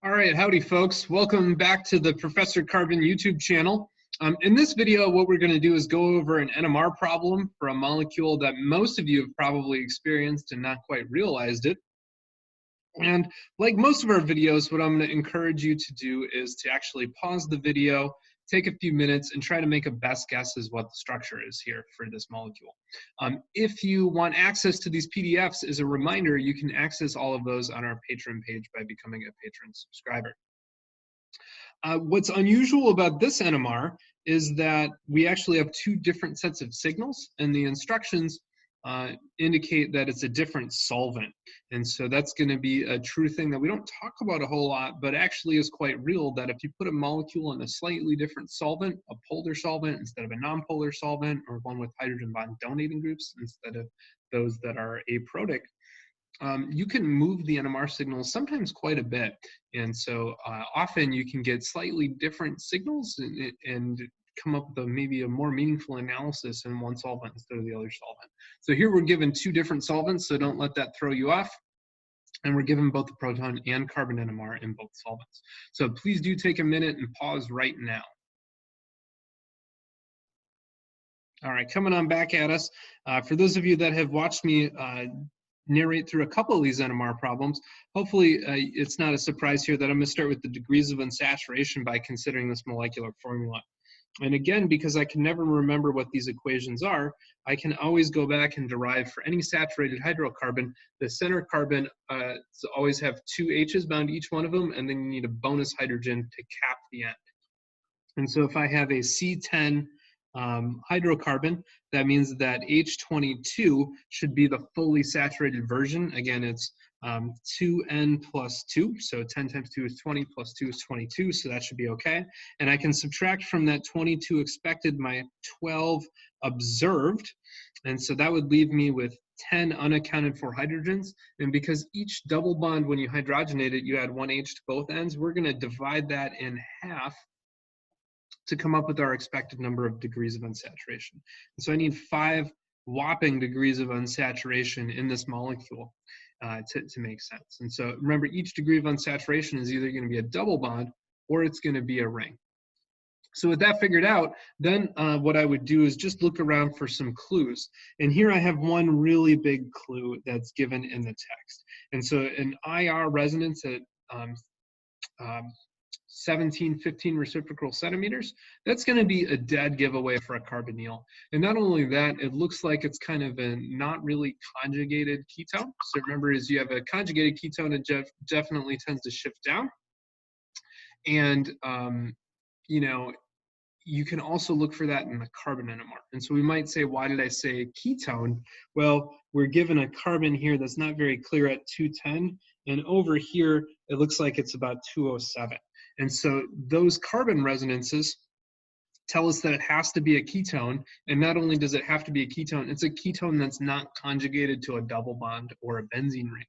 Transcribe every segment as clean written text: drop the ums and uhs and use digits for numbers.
All right, howdy folks. Welcome back to the Professor Carbon YouTube channel. In this video, what we're going to do is go over an NMR problem for a molecule that most of you have probably experienced and not quite realized it. And like most of our videos, what I'm going to encourage you to do is to actually pause the video, take a few minutes, and try to make a best guess as what the structure is here for this molecule. If you want access to these PDFs, as a reminder, you can access all of those on our Patreon page by becoming a patron subscriber. What's unusual about this NMR is that we actually have two different sets of signals, and the instructions indicate that it's a different solvent. And so that's going to be a true thing that we don't talk about a whole lot, but actually is quite real, that if you put a molecule in a slightly different solvent, a polar solvent instead of a nonpolar solvent, or one with hydrogen bond donating groups instead of those that are aprotic, you can move the NMR signals sometimes quite a bit. And so often you can get slightly different signals and come up with maybe a more meaningful analysis in one solvent instead of the other solvent. So here we're given two different solvents, so don't let that throw you off. And we're given both the proton and carbon NMR in both solvents. So please do take a minute and pause right now. All right, coming on back at us. For those of you that have watched me narrate through a couple of these NMR problems, hopefully it's not a surprise here that I'm going to start with the degrees of unsaturation by considering this molecular formula. And again, because I can never remember what these equations are, I can always go back and derive for any saturated hydrocarbon, the center carbon always have two H's bound to each one of them, and then you need a bonus hydrogen to cap the end. And so if I have a C10 hydrocarbon, that means that H22 should be the fully saturated version. Again, it's 2N plus 2, so 10 times 2 is 20, plus 2 is 22, so that should be okay. And I can subtract from that 22 expected my 12 observed, and so that would leave me with 10 unaccounted for hydrogens. And because each double bond, when you hydrogenate it, you add one H to both ends, we're going to divide that in half to come up with our expected number of degrees of unsaturation. And so I need 5 whopping degrees of unsaturation in this molecule to make sense. And so remember, each degree of unsaturation is either going to be a double bond or it's going to be a ring. So with that figured out, then what I would do is just look around for some clues. And here I have one really big clue that's given in the text. And so an IR resonance at 1715 reciprocal centimeters, that's going to be a dead giveaway for a carbonyl. And not only that, it looks like it's kind of a not really conjugated ketone. So remember, as you have a conjugated ketone, it definitely tends to shift down. And you know, you can also look for that in the carbon NMR. And so we might say, why did I say ketone? Well, we're given a carbon here that's not very clear at 210, and over here it looks like it's about 207. And so those carbon resonances tell us that it has to be a ketone. And not only does it have to be a ketone, it's a ketone that's not conjugated to a double bond or a benzene ring.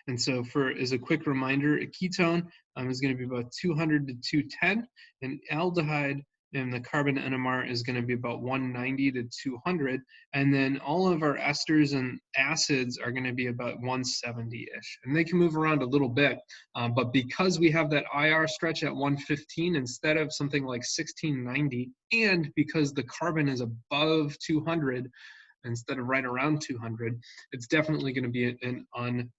And so as a quick reminder, a ketone is going to be about 200 to 210, and aldehyde and the carbon NMR is going to be about 190 to 200, and then all of our esters and acids are going to be about 170-ish. And they can move around a little bit, but because we have that IR stretch at 115 instead of something like 1690, and because the carbon is above 200 instead of right around 200, it's definitely going to be an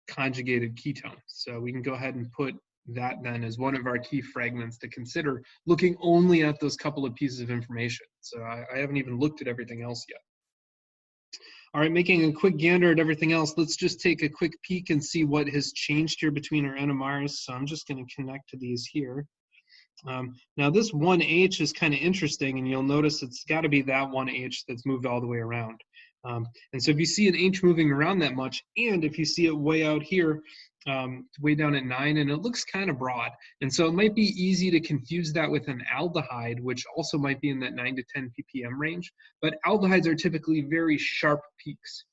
conjugated ketone. So we can go ahead and put that then as one of our key fragments to consider, looking only at those couple of pieces of information. So I haven't even looked at everything else yet. All right, making a quick gander at everything else, let's just take a quick peek and see what has changed here between our NMRs. So I'm just going to connect to these here. Now this 1H is kind of interesting, and you'll notice it's got to be that 1H that's moved all the way around. And so if you see an H moving around that much, and if you see it way out here, way down at 9, and it looks kind of broad. And so it might be easy to confuse that with an aldehyde, which also might be in that 9 to 10 ppm range. But aldehydes are typically very sharp peaks.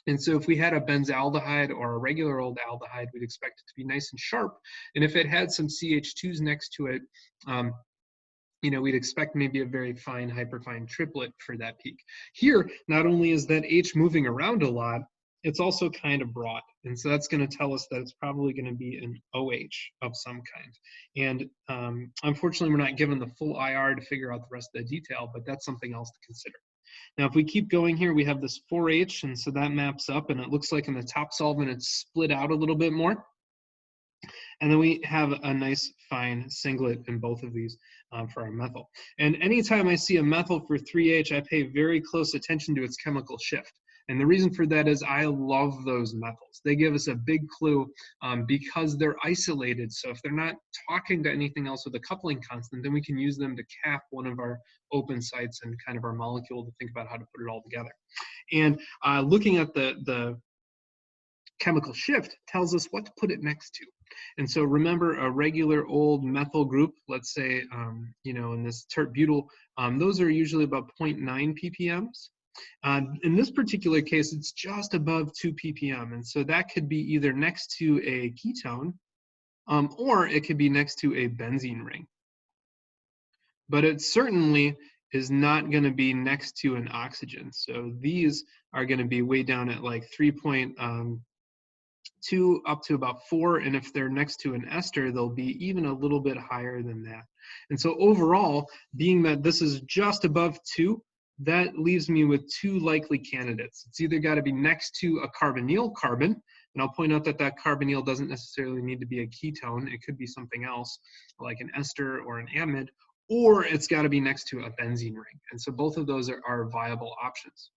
And so if we had a benzaldehyde or a regular old aldehyde, we'd expect it to be nice and sharp. And if it had some CH2s next to it, you know, we'd expect maybe a very fine, hyperfine triplet for that peak. Here, not only is that H moving around a lot, it's also kind of broad. And so that's going to tell us that it's probably going to be an OH of some kind. And unfortunately, we're not given the full IR to figure out the rest of the detail, but that's something else to consider. Now, if we keep going here, we have this 4H, and so that maps up, and it looks like in the top solvent, it's split out a little bit more. And then we have a nice fine singlet in both of these for our methyl. And anytime I see a methyl for 3H, I pay very close attention to its chemical shift. And the reason for that is I love those methyls. They give us a big clue because they're isolated. So if they're not talking to anything else with a coupling constant, then we can use them to cap one of our open sites and kind of our molecule to think about how to put it all together. And looking at the chemical shift tells us what to put it next to. And so remember a regular old methyl group, let's say, in this tert-butyl, those are usually about 0.9 ppms. In this particular case, it's just above 2 ppm. And so that could be either next to a ketone or it could be next to a benzene ring. But it certainly is not going to be next to an oxygen. So these are going to be way down at like 3.2 up to about 4, and if they're next to an ester, they'll be even a little bit higher than that. And so overall, being that this is just above 2, that leaves me with 2 likely candidates. It's either got to be next to a carbonyl carbon, and I'll point out that that carbonyl doesn't necessarily need to be a ketone. It could be something else, like an ester or an amide, or it's got to be next to a benzene ring. And so both of those are viable options.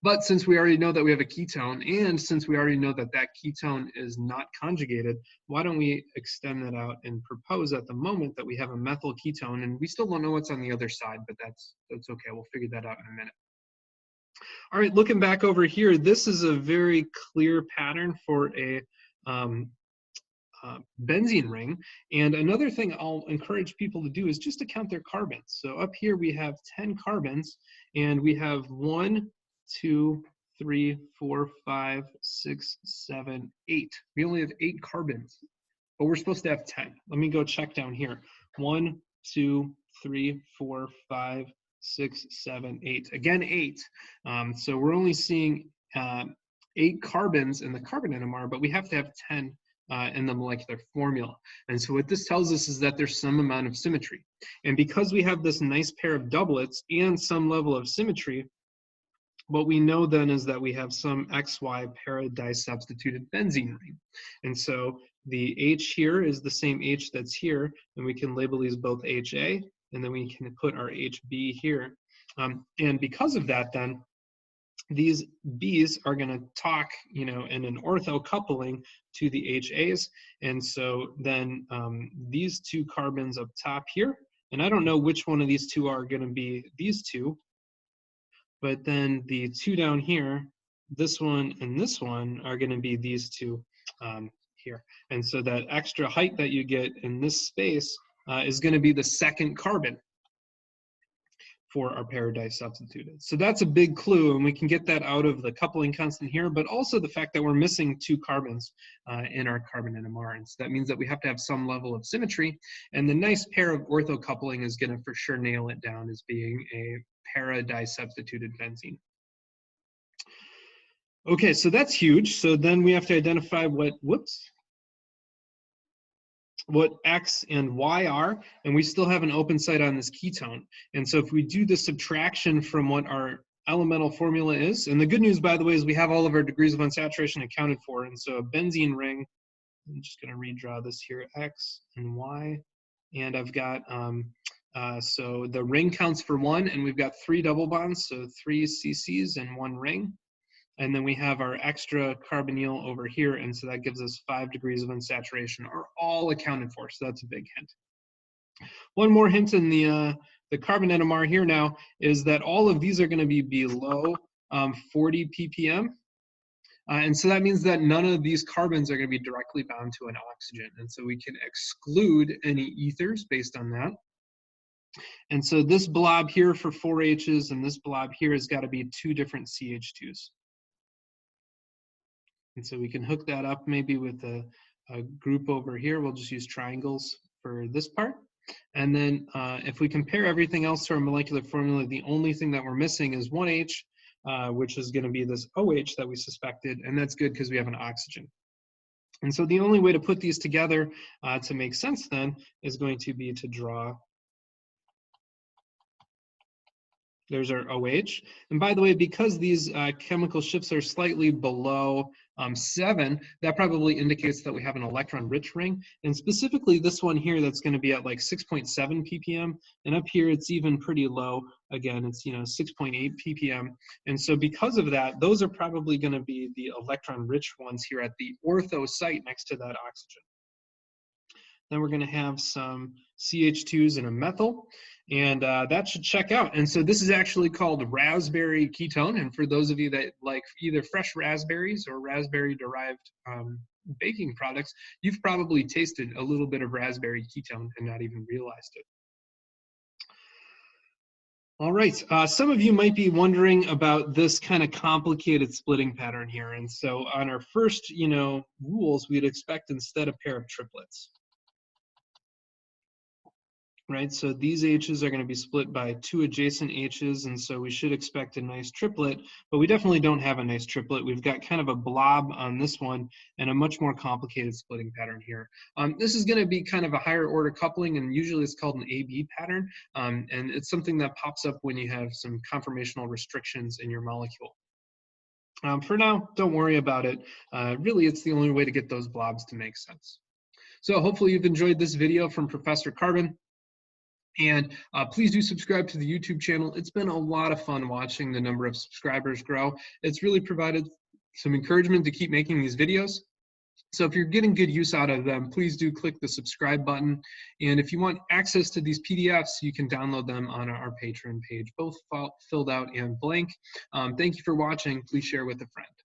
But since we already know that we have a ketone, and since we already know that that ketone is not conjugated, why don't we extend that out and propose at the moment that we have a methyl ketone, and we still don't know what's on the other side, but that's okay. We'll figure that out in a minute. All right, looking back over here, this is a very clear pattern for a benzene ring. And another thing I'll encourage people to do is just to count their carbons. So up here we have 10 carbons, and we have 1, 2, 3, 4, 5, 6, 7, 8. We only have 8 carbons, but we're supposed to have 10. Let me go check down here. 1, 2, 3, 4, 5, 6, 7, 8. Again, 8. So we're only seeing 8 carbons in the carbon NMR, but we have to have 10 in the molecular formula. And so what this tells us is that there's some amount of symmetry. And because we have this nice pair of doublets and some level of symmetry, what we know then is that we have some XY para-disubstituted benzene ring. And so the H here is the same H that's here, and we can label these both HA, and then we can put our HB here. And because of that, then, these B's are going to talk, in an ortho coupling to the HAs. And so then these 2 carbons up top here, and I don't know which one of these 2 are going to be these 2, but then the 2 down here, this one and this one are going to be these 2 here. And so that extra height that you get in this space is going to be the second carbon for our para-disubstituted. So that's a big clue, and we can get that out of the coupling constant here, but also the fact that we're missing 2 carbons in our carbon NMR. And so that means that we have to have some level of symmetry, and the nice pair of ortho coupling is going to for sure nail it down as being a para-disubstituted benzene. Okay, so that's huge. So then we have to identify what X and Y are, and we still have an open site on this ketone. And so if we do the subtraction from what our elemental formula is, and the good news, by the way, is we have all of our degrees of unsaturation accounted for. And so a benzene ring, I'm just going to redraw this here, X and Y, and I've got, so the ring counts for 1, and we've got 3 double bonds, so 3 CCs and 1 ring. And then we have our extra carbonyl over here, and so that gives us 5 degrees of unsaturation, are all accounted for, so that's a big hint. One more hint in the carbon NMR here now is that all of these are going to be below 40 ppm. And so that means that none of these carbons are going to be directly bound to an oxygen. And so we can exclude any ethers based on that. And so this blob here for 4 H's and this blob here has got to be 2 different CH2s. And so we can hook that up maybe with a group over here. We'll just use triangles for this part. And then if we compare everything else to our molecular formula, the only thing that we're missing is 1H, which is going to be this OH that we suspected, and that's good because we have an oxygen. And so the only way to put these together to make sense then is going to be to draw. There's our OH. And by the way, because these chemical shifts are slightly below 7, that probably indicates that we have an electron-rich ring. And specifically this one here, that's going to be at like 6.7 ppm. And up here, it's even pretty low. Again, it's 6.8 ppm. And so because of that, those are probably going to be the electron-rich ones here at the ortho site next to that oxygen. Then we're going to have some CH2s and a methyl, and that should check out. And so this is actually called raspberry ketone. And for those of you that like either fresh raspberries or raspberry-derived baking products, you've probably tasted a little bit of raspberry ketone and not even realized it. All right, some of you might be wondering about this kind of complicated splitting pattern here. And so on our first, rules, we'd expect instead a pair of triplets. Right, so these H's are going to be split by 2 adjacent H's, and so we should expect a nice triplet, but we definitely don't have a nice triplet. We've got kind of a blob on this one and a much more complicated splitting pattern here. This is going to be kind of a higher order coupling, and usually it's called an AB pattern, and it's something that pops up when you have some conformational restrictions in your molecule. For now, don't worry about it. Really, it's the only way to get those blobs to make sense. So hopefully you've enjoyed this video from Professor Carbon. And please do subscribe to the YouTube channel. It's been a lot of fun watching the number of subscribers grow. It's really provided some encouragement to keep making these videos. So if you're getting good use out of them, please do click the subscribe button. And if you want access to these PDFs, you can download them on our Patreon page, both filled out and blank. Thank you for watching. Please share with a friend.